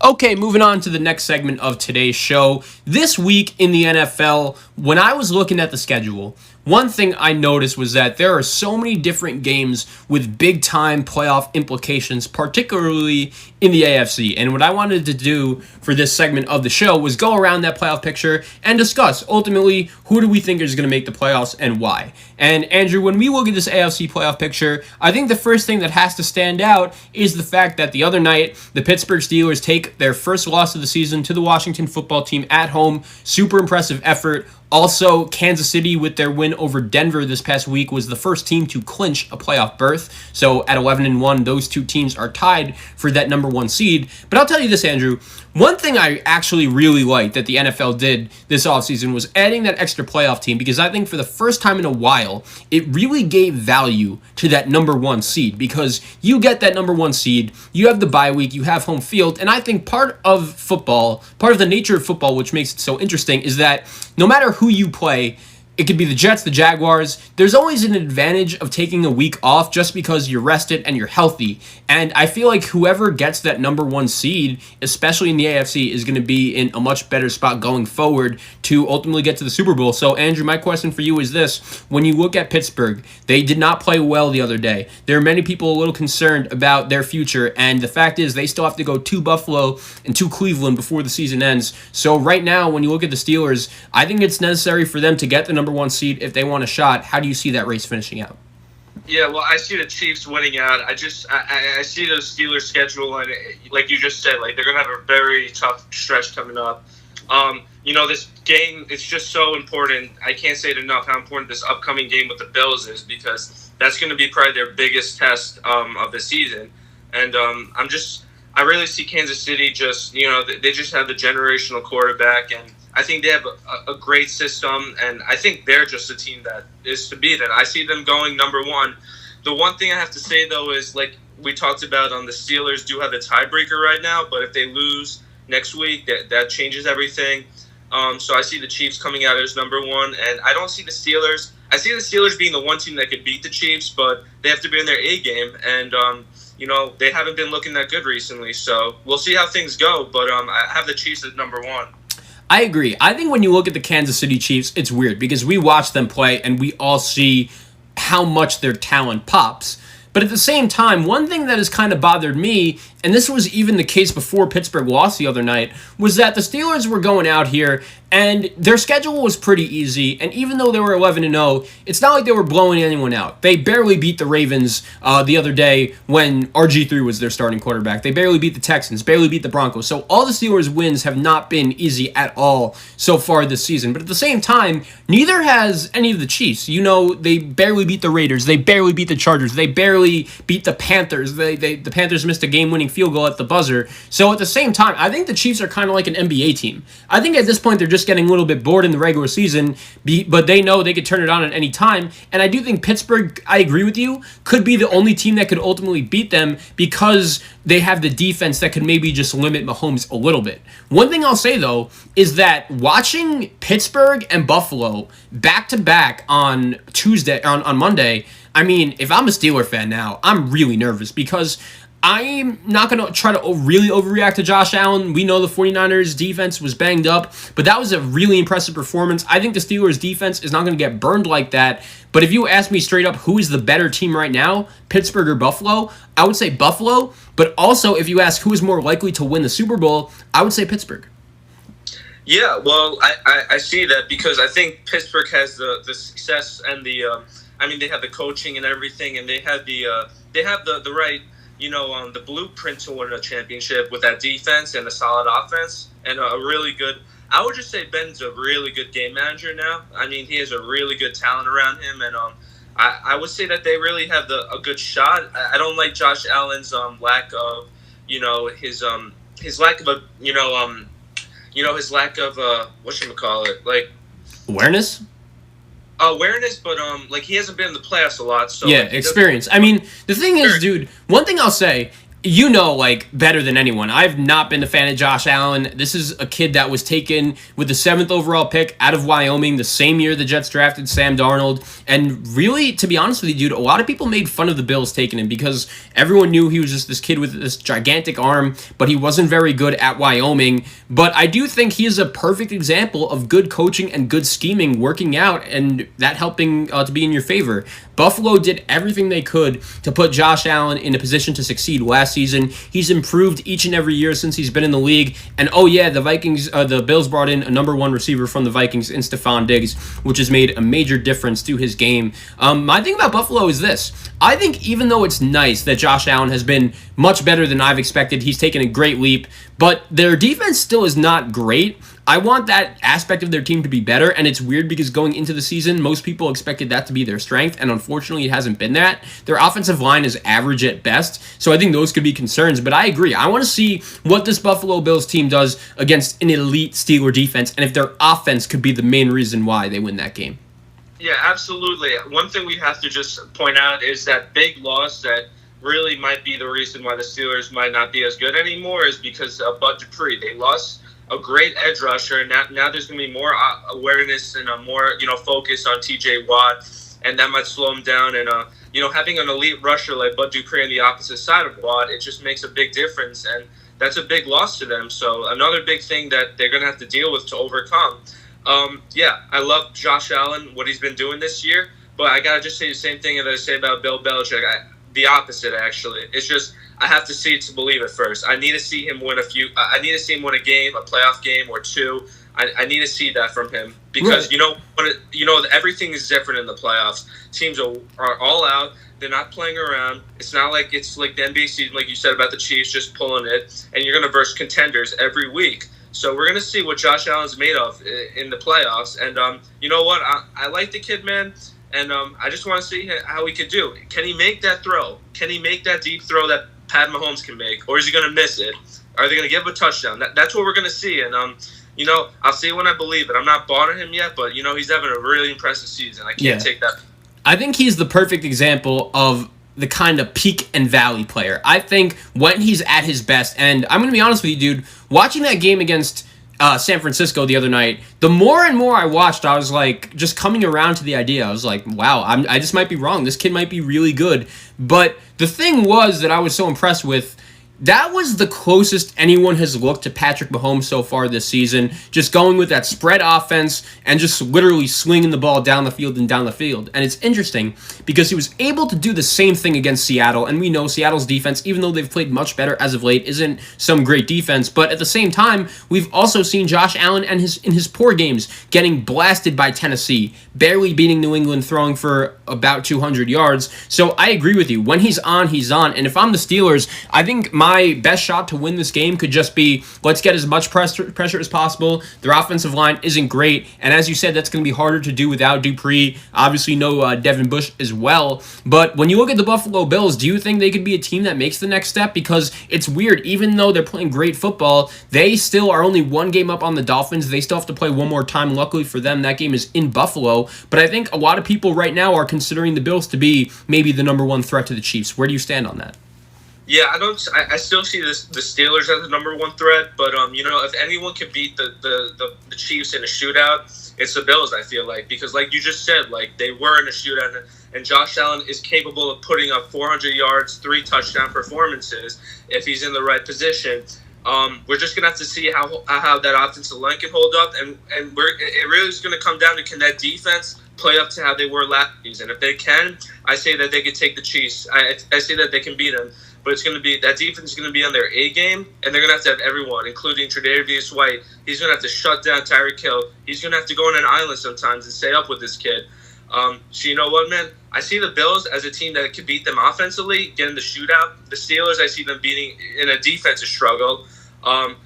Okay, moving on to the next segment of today's show. This week in the NFL, when I was looking at the schedule, one thing I noticed was that there are so many different games with big-time playoff implications, particularly in the AFC. And what I wanted to do for this segment of the show was go around that playoff picture and discuss, ultimately, who do we think is going to make the playoffs and why. And Andrew, when we look at this AFC playoff picture, I think the first thing that has to stand out is the fact that the other night, the Pittsburgh Steelers take their first loss of the season to the Washington football team at home. Super impressive effort. Also, Kansas City, with their win over Denver this past week, was the first team to clinch a playoff berth. So at 11-1, those two teams are tied for that number one seed. But I'll tell you this, Andrew. One thing I actually really liked that the NFL did this offseason was adding that extra playoff team, because I think for the first time in a while, it really gave value to that number one seed, because you get that number one seed, you have the bye week, you have home field, and I think part of football, part of the nature of football, which makes it so interesting, is that no matter who you play, it could be the Jets, the Jaguars, there's always an advantage of taking a week off just because you're rested and you're healthy. And I feel like whoever gets that number one seed, especially in the AFC, is going to be in a much better spot going forward to ultimately get to the Super Bowl. So, Andrew, my question for you is this. When you look at Pittsburgh, they did not play well the other day. There are many people a little concerned about their future, and the fact is they still have to go to Buffalo and to Cleveland before the season ends. So right now, when you look at the Steelers, I think it's necessary for them to get the number one seed if they want a shot. How do you see that race finishing out? Yeah, well, I see the Chiefs winning out. I see the Steelers' schedule, and like you just said, like they're gonna have a very tough stretch coming up. This game, it's just so important. I can't say it enough how important this upcoming game with the Bills is, because that's going to be probably their biggest test of the season. And I really see Kansas City they just have the generational quarterback, and I think they have a great system, and I think they're just a team that is to beat. And I see them going number one. The one thing I have to say, though, is like we talked about, the Steelers do have the tiebreaker right now, but if they lose next week, that changes everything. So I see the Chiefs coming out as number one, and I don't see the Steelers. I see the Steelers being the one team that could beat the Chiefs, but they have to be in their A game, and they haven't been looking that good recently. So we'll see how things go, but I have the Chiefs at number one. I agree. I think when you look at the Kansas City Chiefs, it's weird because we watch them play and we all see how much their talent pops. But at the same time, one thing that has kind of bothered me, and this was even the case before Pittsburgh lost the other night, was that the Steelers were going out here and their schedule was pretty easy. And even though they were 11-0, it's not like they were blowing anyone out. They barely beat the Ravens the other day when RG3 was their starting quarterback. They barely beat the Texans, barely beat the Broncos. So all the Steelers' wins have not been easy at all so far this season. But at the same time, neither has any of the Chiefs. They barely beat the Raiders. They barely beat the Chargers. They barely beat the Panthers. The Panthers missed a game-winning field goal at the buzzer. So at the same time, I think the Chiefs are kind of like an NBA team. I think at this point they're just getting a little bit bored in the regular season, but they know they could turn it on at any time. And I do think Pittsburgh, I agree with you, could be the only team that could ultimately beat them because they have the defense that could maybe just limit Mahomes a little bit. One thing I'll say, though, is that watching Pittsburgh and Buffalo back-to-back on Monday, I mean, if I'm a Steeler fan now, I'm really nervous because I'm not going to try to really overreact to Josh Allen. We know the 49ers defense was banged up, but that was a really impressive performance. I think the Steelers defense is not going to get burned like that. But if you ask me straight up who is the better team right now, Pittsburgh or Buffalo, I would say Buffalo. But also, if you ask who is more likely to win the Super Bowl, I would say Pittsburgh. Yeah, well, I see that because I think Pittsburgh has the success and they have the coaching and everything, and they have the right, the blueprint to win a championship with that defense and a solid offense and a really good. I would just say Ben's a really good game manager now. I mean, he has a really good talent around him, and I would say that they really have a good shot. I don't like Josh Allen's lack of, his lack of whatchamacallit, like awareness. Awareness, but he hasn't been in the playoffs a lot. So yeah, experience. I mean, the thing is, dude, one thing I'll say, you know, like, better than anyone, I've not been a fan of Josh Allen. This is a kid that was taken with the 7th overall pick out of Wyoming the same year the Jets drafted Sam Darnold. And really, to be honest with you, dude, a lot of people made fun of the Bills taking him because everyone knew he was just this kid with this gigantic arm, but he wasn't very good at Wyoming. But I do think he is a perfect example of good coaching and good scheming working out, and that helping to be in your favor. Buffalo did everything they could to put Josh Allen in a position to succeed last season. He's improved each and every year since he's been in the league. And oh yeah, the Bills brought in a number 1 receiver from the Vikings in Stephon Diggs, which has made a major difference to his game. My thing about Buffalo is this. I think even though it's nice that Josh Allen has been much better than I've expected, he's taken a great leap, but their defense still is not great. I want that aspect of their team to be better, and it's weird because going into the season, most people expected that to be their strength, and unfortunately it hasn't been that. Their offensive line is average at best, so I think those could be concerns, but I agree. I want to see what this Buffalo Bills team does against an elite Steeler defense, and if their offense could be the main reason why they win that game. Yeah, absolutely. One thing we have to just point out is that big loss that really might be the reason why the Steelers might not be as good anymore is because of Bud Dupree. They lost a great edge rusher, and now there's going to be more awareness and a more focus on T.J. Watt, and that might slow him down. And having an elite rusher like Bud Dupree on the opposite side of Watt, it just makes a big difference, and that's a big loss to them. So another big thing that they're going to have to deal with to overcome. I love Josh Allen, what he's been doing this year, but I gotta just say the same thing that I say about Bill Belichick. The opposite, actually. It's just I have to see it to believe it first. I need to see him win I need to see him win a game, a playoff game or 2. I need to see that from him because right. Everything is different in the playoffs. Teams are all out. They're not playing around. It's not like it's like the NBA season, like you said about the Chiefs, just pulling it, and you're going to verse contenders every week. So we're going to see what Josh Allen's made of in the playoffs. And you know what? I like the kid, man. And I just want to see how he could do. Can he make that throw? Can he make that deep throw that Pat Mahomes can make? Or is he going to miss it? Are they going to give him a touchdown? That's what we're going to see. And, I'll see it when I believe it. I'm not bought on him yet, but, he's having a really impressive season. I can't take that. I think he's the perfect example of the kind of peak and valley player. I think when he's at his best, and I'm going to be honest with you, dude, watching that game against San Francisco the other night, the more and more I watched, I was like, just coming around to the idea. I was like, wow, I just might be wrong. This kid might be really good. But the thing was that I was so impressed with, that was the closest anyone has looked to Patrick Mahomes so far this season, just going with that spread offense and just literally swinging the ball down the field and down the field. And it's interesting because he was able to do the same thing against Seattle, and we know Seattle's defense, even though they've played much better as of late, isn't some great defense. But at the same time, we've also seen Josh Allen and in his poor games getting blasted by Tennessee, barely beating New England, throwing for about 200 yards. So I agree with you. When he's on, he's on. And if I'm the Steelers, I think my best shot to win this game could just be, let's get as much pressure as possible. Their offensive line isn't great, and as you said, that's going to be harder to do without Dupree. Obviously, no Devin Bush as well. But when you look at the Buffalo Bills, do you think they could be a team that makes the next step? Because it's weird, even though they're playing great football, they still are only 1 game up on the Dolphins. They still have to play one more time. Luckily for them, that game is in Buffalo. But I think a lot of people right now are considering the Bills to be maybe the number 1 threat to the Chiefs. Where do you stand on that? Yeah, I still see the Steelers as the number 1 threat, but if anyone can beat the Chiefs in a shootout, it's the Bills. I feel like, because like you just said, like they were in a shootout, and Josh Allen is capable of putting up 400 yards, 3 touchdown performances if he's in the right position. We're just gonna have to see how that offensive line can hold up, and it really is gonna come down to, can that defense play up to how they were last season? If they can, I say that they could take the Chiefs. I say that they can beat them. But it's going to be, that defense is going to be on their A game, and they're going to have everyone, including Tre'Davious White. He's going to have to shut down Tyreek Hill. He's going to have to go on an island sometimes and stay up with this kid. So you know what, man? I see the Bills as a team that could beat them offensively, get in the shootout. The Steelers, I see them beating in a defensive struggle.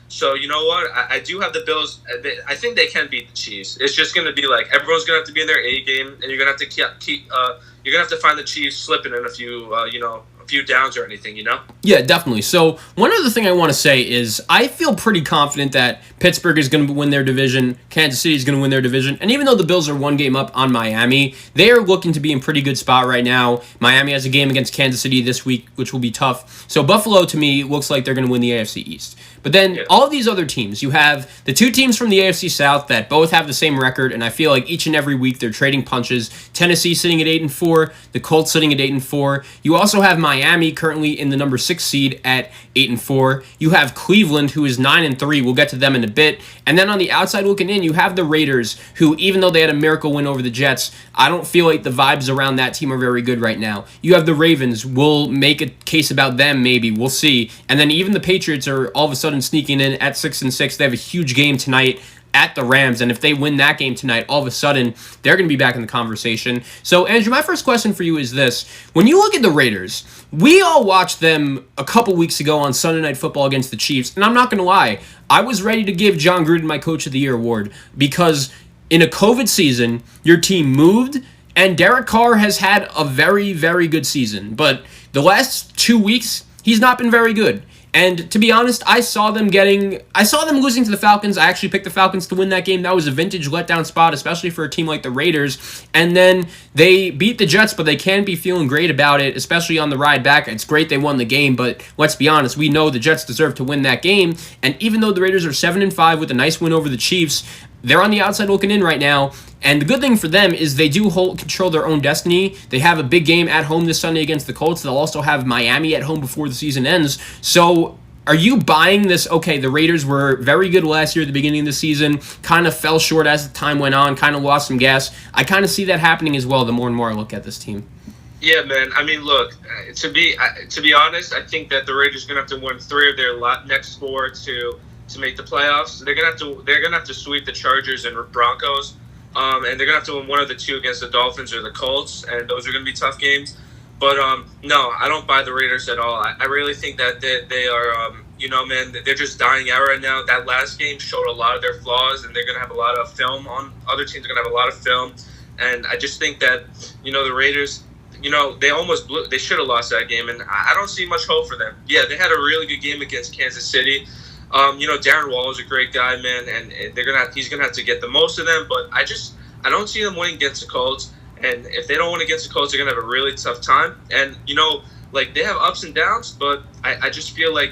So you know what? I do have the Bills. I think they can beat the Chiefs. It's just going to be like everyone's going to have to be in their A game, and you're going to have to keep. You're going to have to find the Chiefs slipping in a few few downs or anything, you know? Yeah, definitely. So one other thing I want to say is I feel pretty confident that Pittsburgh is going to win their division, Kansas City is going to win their division, and even though the Bills are one game up on Miami, they are looking to be in pretty good spot right now. Miami has a game against Kansas City this week, which will be tough. So Buffalo, to me, looks like they're going to win the AFC East. But then all of these other teams, you have the two teams from the AFC South that both have the same record, and I feel like each and every week they're trading punches. Tennessee sitting at 8-4, the Colts sitting at 8-4. You also have Miami currently in the number 6 seed at 8-4. You have Cleveland, who is 9-3. We'll get to them in a bit. And then on the outside looking in, you have the Raiders, who even though they had a miracle win over the Jets, I don't feel like the vibes around that team are very good right now. You have the Ravens. We'll make a case about them, maybe. We'll see. And then even the Patriots are all of a sudden sneaking in at 6-6. They have a huge game tonight at the Rams, and if they win that game tonight, all of a sudden, they're going to be back in the conversation. So, Andrew, my first question for you is this. When you look at the Raiders, we all watched them a couple weeks ago on Sunday Night Football against the Chiefs, and I'm not going to lie, I was ready to give John Gruden my Coach of the Year award, because in a COVID season, your team moved, and Derek Carr has had a very, very good season, but the last 2 weeks, he's not been very good. And to be honest, I saw them losing to the Falcons. I actually picked the Falcons to win that game. That was a vintage letdown spot, especially for a team like the Raiders. And then they beat the Jets, but they can't be feeling great about it, especially on the ride back. It's great they won the game, but let's be honest, we know the Jets deserve to win that game. And even though the Raiders are 7-5 with a nice win over the Chiefs, they're on the outside looking in right now. And the good thing for them is they do control their own destiny. They have a big game at home this Sunday against the Colts. They'll also have Miami at home before the season ends. So are you buying this? Okay, the Raiders were very good last year at the beginning of the season, kind of fell short as the time went on, kind of lost some gas. I kind of see that happening as well the more and more I look at this team. Yeah, man. I mean, look, to be honest, I think that the Raiders are going to have to win 3 of their next 4 to make the playoffs. They're gonna have to sweep the Chargers and Broncos. And they're going to have to win 1 of the 2 against the Dolphins or the Colts, and those are going to be tough games. But, no, I don't buy the Raiders at all. I really think that they are, man, they're just dying out right now. That last game showed a lot of their flaws, and they're going to have a lot of film on. Other teams are going to have a lot of film. And I just think that, the Raiders, they should have lost that game, and I don't see much hope for them. Yeah, they had a really good game against Kansas City. Darren Waller's a great guy, man, and he's gonna have to get the most of them. But I don't see them winning against the Colts. And if they don't win against the Colts, they're gonna have a really tough time. And they have ups and downs, but I just feel like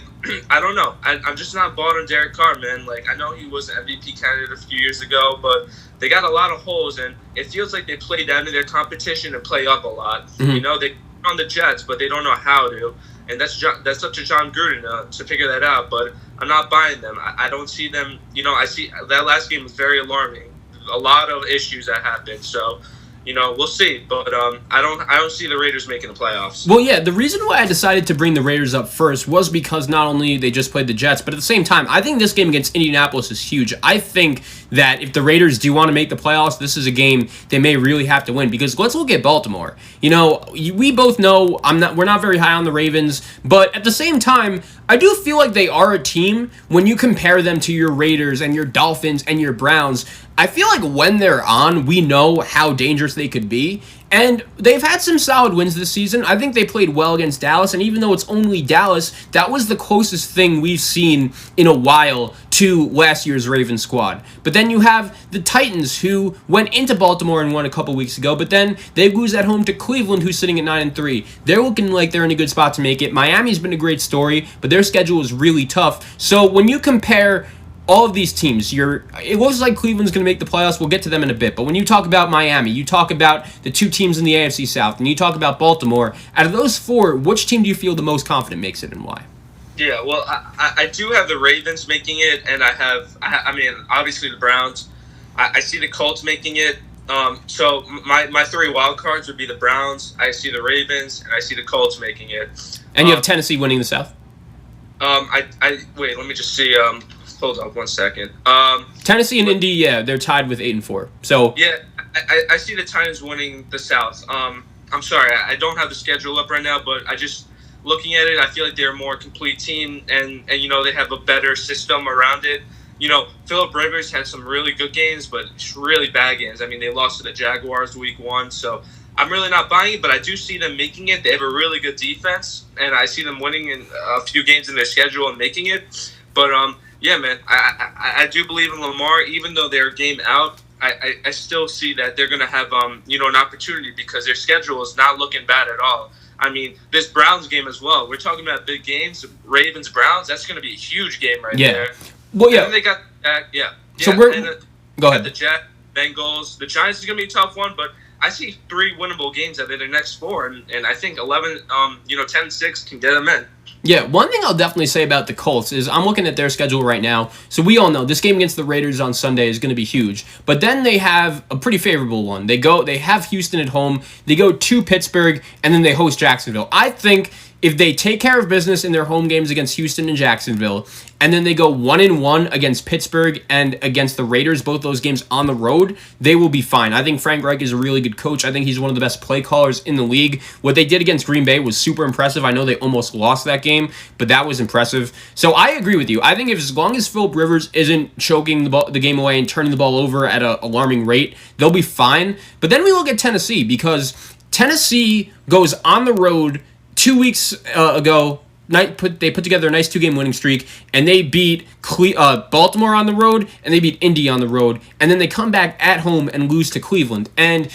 I don't know. I'm just not bought on Derek Carr, man. I know he was an MVP candidate a few years ago, but they got a lot of holes, and it feels like they play down to their competition and play up a lot. Mm-hmm. They on the Jets, but they don't know how to. And that's up to John Gruden to figure that out. But I'm not buying them. I don't see them. I see that last game was very alarming. A lot of issues that happened. So, we'll see. But I don't see the Raiders making the playoffs. Well, yeah, the reason why I decided to bring the Raiders up first was because not only they just played the Jets, but at the same time, I think this game against Indianapolis is huge. I think that if the Raiders do want to make the playoffs, this is a game they may really have to win, because let's look at Baltimore. We both know we're not very high on the Ravens, but at the same time, I do feel like they are a team when you compare them to your Raiders and your Dolphins and your Browns. I feel like when they're on, we know how dangerous they could be. And they've had some solid wins this season. I think they played well against Dallas, and even though it's only Dallas, that was the closest thing we've seen in a while to last year's Ravens squad. But then you have the Titans, who went into Baltimore and won a couple weeks ago, but then they lose at home to Cleveland, who's sitting at 9-3. They're looking like they're in a good spot to make it. Miami's been a great story, but their schedule is really tough. So when you compare all of these teams, it looks like Cleveland's going to make the playoffs. We'll get to them in a bit. But when you talk about Miami, you talk about the 2 teams in the AFC South, and you talk about Baltimore, out of those 4, which team do you feel the most confident makes it, and why? Yeah, well, I do have the Ravens making it, and I mean, obviously the Browns. I see the Colts making it. So my 3 wild cards would be the Browns, I see the Ravens, and I see the Colts making it. And you have Tennessee winning the South? Wait, let me just see. Hold on 1 second. Tennessee and Indy, yeah, they're tied with 8-4. So yeah, I see the Titans winning the South. I'm sorry, I don't have the schedule up right now, but looking at it, I feel like they're a more complete team, and they have a better system around it. Phillip Rivers had some really good games, but really bad games. I mean, they lost to the Jaguars week 1, so I'm really not buying it, but I do see them making it. They have a really good defense, and I see them winning in a few games in their schedule and making it. But yeah, man, I do believe in Lamar, even though they're a game out. I still see that they're going to have an opportunity because their schedule is not looking bad at all. I mean, this Browns game as well. We're talking about big games, Ravens Browns. That's going to be a huge game right there. Well, yeah. And then they got So go ahead. The Jets, Bengals, the Giants is going to be a tough one, but I see 3 winnable games out of their next 4, and I think 10-6 can get them in. Yeah, one thing I'll definitely say about the Colts is I'm looking at their schedule right now. So we all know this game against the Raiders on Sunday is going to be huge. But then they have a pretty favorable one. They have Houston at home. They go to Pittsburgh, and then they host Jacksonville. I think if they take care of business in their home games against Houston and Jacksonville, and then they go 1-1 against Pittsburgh and against the Raiders, both those games on the road, they will be fine. I think Frank Reich is a really good coach. I think he's one of the best play callers in the league. What they did against Green Bay was super impressive. I know they almost lost that game, but that was impressive. So I agree with you. I think as long as Phillip Rivers isn't choking the game away and turning the ball over at an alarming rate, they'll be fine. But then we look at Tennessee, because Tennessee goes on the road 2 weeks ago. They put together a nice 2-game winning streak, and they beat Baltimore on the road, and they beat Indy on the road, and then they come back at home and lose to Cleveland. And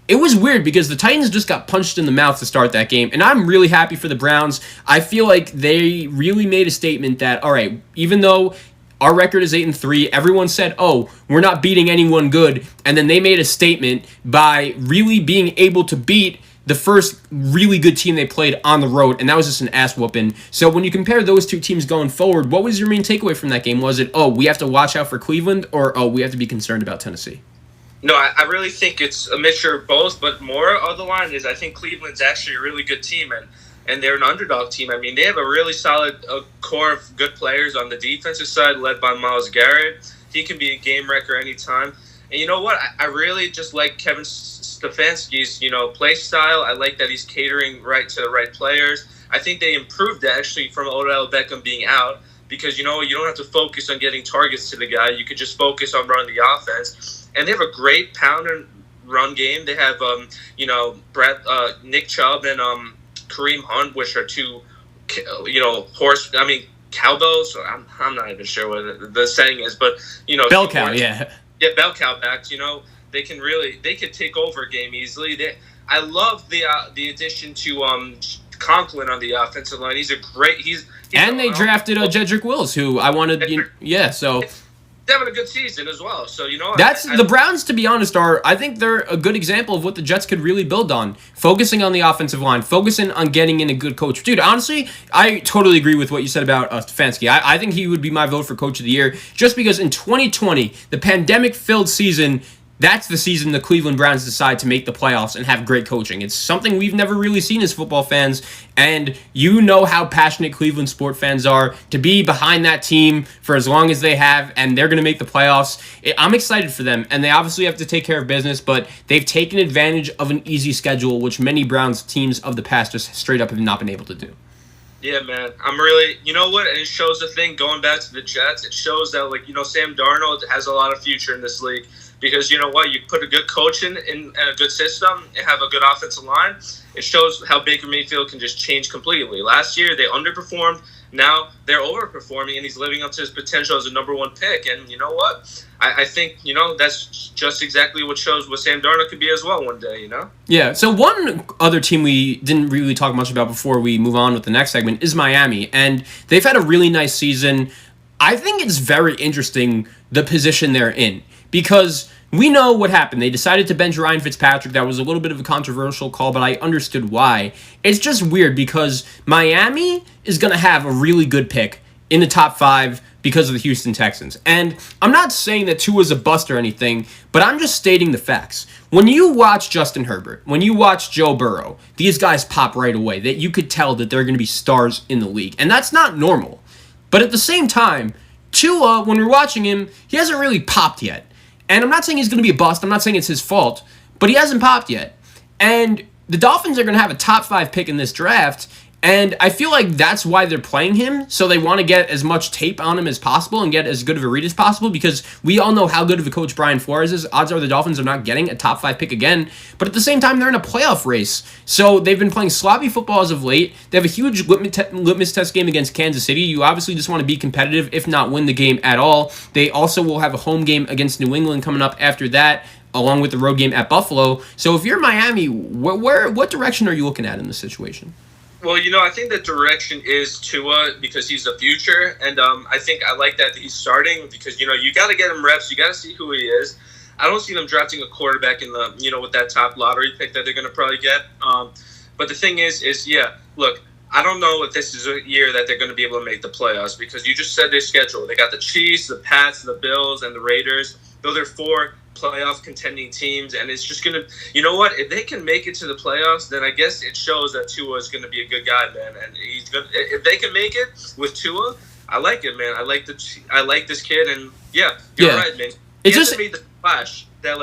it was weird because the Titans just got punched in the mouth to start that game, and I'm really happy for the Browns. I feel like they really made a statement that, all right, even though our record is 8-3, everyone said, oh, we're not beating anyone good, and then they made a statement by really being able to beat the first really good team they played on the road, and that was just an ass whooping. So when you compare those two teams going forward, what was your main takeaway from that game? Was it, oh, we have to watch out for Cleveland, or, oh, we have to be concerned about Tennessee? No, I really think it's a mixture of both, but more of the line is I think Cleveland's actually a really good team, and they're an underdog team. I mean, they have a really solid core of good players on the defensive side, led by Myles Garrett. He can be a game wrecker anytime. And you know what? I really just like Kevin Stefanski's, play style. I like that he's catering right to the right players. I think they improved actually from Odell Beckham being out because, you don't have to focus on getting targets to the guy. You could just focus on running the offense. And they have a great pound and run game. They have, Nick Chubb and Kareem Hunt, which are two, cowbells. I'm not even sure what the saying is, but, bell cow, yeah. Yeah, bell cow backs, they could take over a game easily. I love the addition to Conklin on the offensive line. He's and they drafted Jedrick Wills, who I wanted. So they're having a good season as well. So that's the Browns. To be honest, I think they're a good example of what the Jets could really build on. Focusing on the offensive line, focusing on getting in a good coach. Dude, honestly, I totally agree with what you said about Stefanski. I think he would be my vote for Coach of the Year, just because in 2020, the pandemic-filled season, that's the season the Cleveland Browns decide to make the playoffs and have great coaching. It's something we've never really seen as football fans, and you know how passionate Cleveland sport fans are to be behind that team for as long as they have, and they're going to make the playoffs. I'm excited for them, and they obviously have to take care of business, but they've taken advantage of an easy schedule, which many Browns teams of the past just straight up have not been able to do. Yeah, man. I'm really, you know what? And it shows the thing, going back to the Jets, it shows that, Sam Darnold has a lot of future in this league. Because you know what? You put a good coach in a good system and have a good offensive line, it shows how Baker Mayfield can just change completely. Last year, they underperformed. Now they're overperforming, and he's living up to his potential as a number 1 pick. And you know what? I think, that's just exactly what shows what Sam Darnold could be as well one day, Yeah, so one other team we didn't really talk much about before we move on with the next segment is Miami. And they've had a really nice season. I think it's very interesting the position they're in. Because we know what happened. They decided to bench Ryan Fitzpatrick. That was a little bit of a controversial call, but I understood why. It's just weird because Miami is going to have a really good pick in the top 5 because of the Houston Texans. And I'm not saying that Tua's a bust or anything, but I'm just stating the facts. When you watch Justin Herbert, when you watch Joe Burrow, these guys pop right away. That you could tell that they're going to be stars in the league. And that's not normal. But at the same time, Tua, when we're watching him, he hasn't really popped yet. And I'm not saying he's going to be a bust. I'm not saying it's his fault. But he hasn't popped yet. And the Dolphins are going to have a top 5 pick in this draft. And I feel like that's why they're playing him. So they want to get as much tape on him as possible and get as good of a read as possible, because we all know how good of a coach Brian Flores is. Odds are the Dolphins are not getting a top 5 pick again. But at the same time, they're in a playoff race. So they've been playing sloppy football as of late. They have a huge litmus test game against Kansas City. You obviously just want to be competitive, if not win the game at all. They also will have a home game against New England coming up after that, along with the road game at Buffalo. So if you're Miami, what direction are you looking at in this situation? Well, I think the direction is Tua, because he's the future, and I think I like that he's starting, because you got to get him reps, you got to see who he is. I don't see them drafting a quarterback in the with that top lottery pick that they're going to probably get. But the thing is look, I don't know if this is a year that they're going to be able to make the playoffs, because you just said their schedule. They got the Chiefs, the Pats, the Bills, and the Raiders. Those are 4 playoff contending teams, and it's just gonna, if they can make it to the playoffs, then I guess it shows that Tua is gonna be a good guy, man. And he's gonna, if they can make it with Tua, I like it, man. I like this kid, and you're right, man. He hasn't made the splash that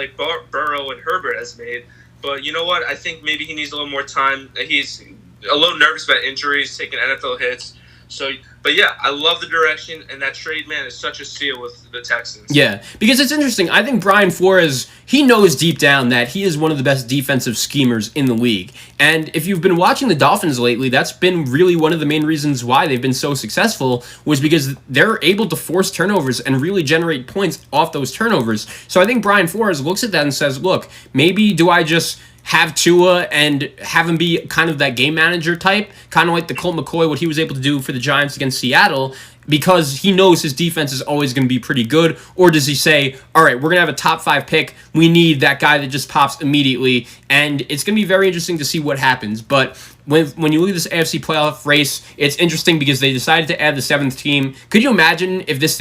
Burrow and Herbert has made, but you know what? I think maybe he needs a little more time. He's a little nervous about injuries, taking NFL hits. So, but yeah, I love the direction, and that trade, man, is such a steal with the Texans. Yeah, because it's interesting. I think Brian Flores, he knows deep down that he is one of the best defensive schemers in the league. And if you've been watching the Dolphins lately, that's been really one of the main reasons why they've been so successful, was because they're able to force turnovers and really generate points off those turnovers. So I think Brian Flores looks at that and says, look, maybe do I just have Tua and have him be kind of that game manager type, kind of like the Colt McCoy, what he was able to do for the Giants against Seattle, because he knows his defense is always going to be pretty good? Or does he say, all right, we're going to have a top 5 pick, we need that guy that just pops immediately? And it's going to be very interesting to see what happens. But when you look at this AFC playoff race, it's interesting because they decided to add the 7th team. Could you imagine if this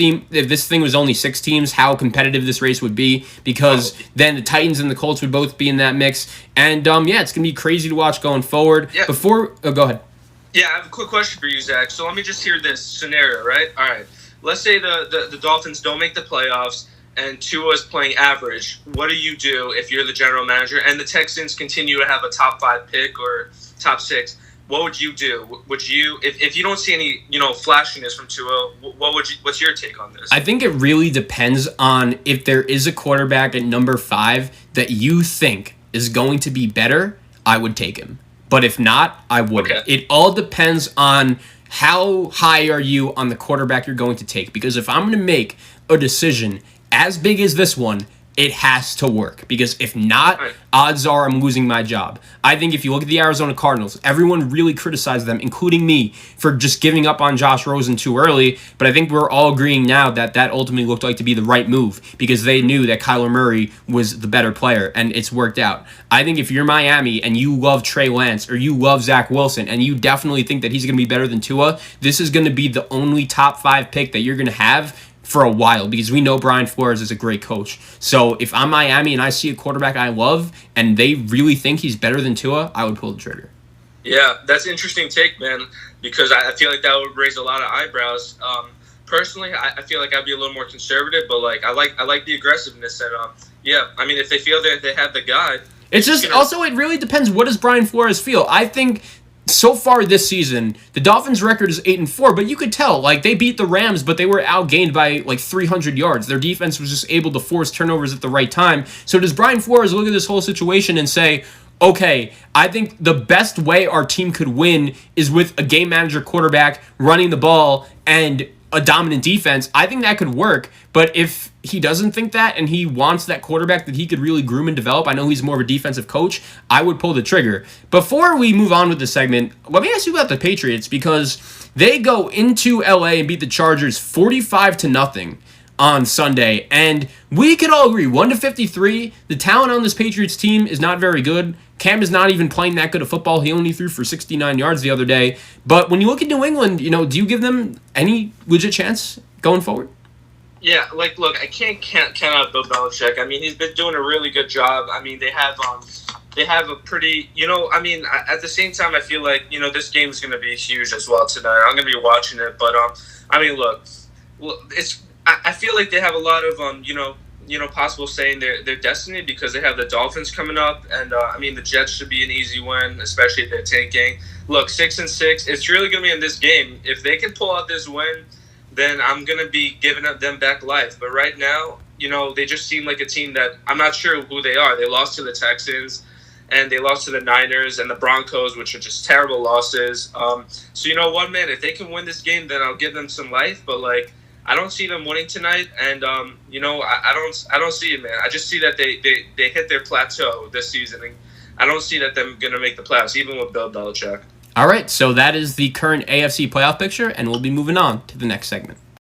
thing was only 6 teams, how competitive this race would be? Because then the Titans and the Colts would both be in that mix. And it's going to be crazy to watch going forward. Yeah. Go ahead. Yeah, I have a quick question for you, Zach. So let me just hear this scenario, right? All right. Let's say the Dolphins don't make the playoffs and Tua is playing average. What do you do if you're the general manager and the Texans continue to have a top 5 pick or top 6? What would you do? Would you, if you don't see any, flashiness from Tua, what's your take on this? I think it really depends on if there is a quarterback at number 5 that you think is going to be better, I would take him. But if not, I wouldn't. Okay. It all depends on how high are you on the quarterback you're going to take. Because if I'm going to make a decision as big as this one, it has to work. Because if not, odds are I'm losing my job. I think if you look at the Arizona Cardinals, everyone really criticized them, including me, for just giving up on Josh Rosen too early. But I think we're all agreeing now that ultimately looked like to be the right move, because they knew that Kyler Murray was the better player, and it's worked out. I think if you're Miami and you love Trey Lance or you love Zach Wilson and you definitely think that he's going to be better than Tua, this is going to be the only top 5 pick that you're going to have for a while, because we know Brian Flores is a great coach. So if I'm Miami and I see a quarterback I love and they really think he's better than Tua, I would pull the trigger. Yeah, that's an interesting take, man, because I feel like that would raise a lot of eyebrows. Personally, I feel like I'd be a little more conservative, but I like the aggressiveness. And if they feel that they have the guy, it's just also it really depends. What does Brian Flores feel? I think so far this season, the Dolphins' record is 8-4, but you could tell, they beat the Rams, but they were outgained by 300 yards. Their defense was just able to force turnovers at the right time. So does Brian Flores look at this whole situation and say, okay, I think the best way our team could win is with a game manager quarterback running the ball and a dominant defense? I think that could work, but if he doesn't think that and he wants that quarterback that he could really groom and develop, I know he's more of a defensive coach, I would pull the trigger. Before we move on with the segment, let me ask you about the Patriots, because they go into LA and beat the Chargers 45-0 on Sunday, and we could all agree 1-53, the talent on this Patriots team is not very good. Cam is not even playing that good of football. He only threw for 69 yards the other day. But when you look at New England, do you give them any legit chance going forward? Yeah, look, I can't count out Bill Belichick. I mean, he's been doing a really good job. I mean, they have a pretty, at the same time, I feel like, this game is going to be huge as well tonight. I'm going to be watching it. But, look, I feel like they have a lot of, possible saying their destiny because they have the Dolphins coming up, and the Jets should be an easy win, especially if they're tanking. Look, 6-6, it's really going to be in this game. If they can pull out this win, then I'm going to be giving them back life. But right now, they just seem like a team that I'm not sure who they are. They lost to the Texans, and they lost to the Niners and the Broncos, which are just terrible losses. So you know what, man? If they can win this game, then I'll give them some life. But I don't see them winning tonight, and I don't see it, man. I just see that they hit their plateau this season, and I don't see that they're gonna make the playoffs, even with Bill Belichick. All right, so that is the current AFC playoff picture, and we'll be moving on to the next segment.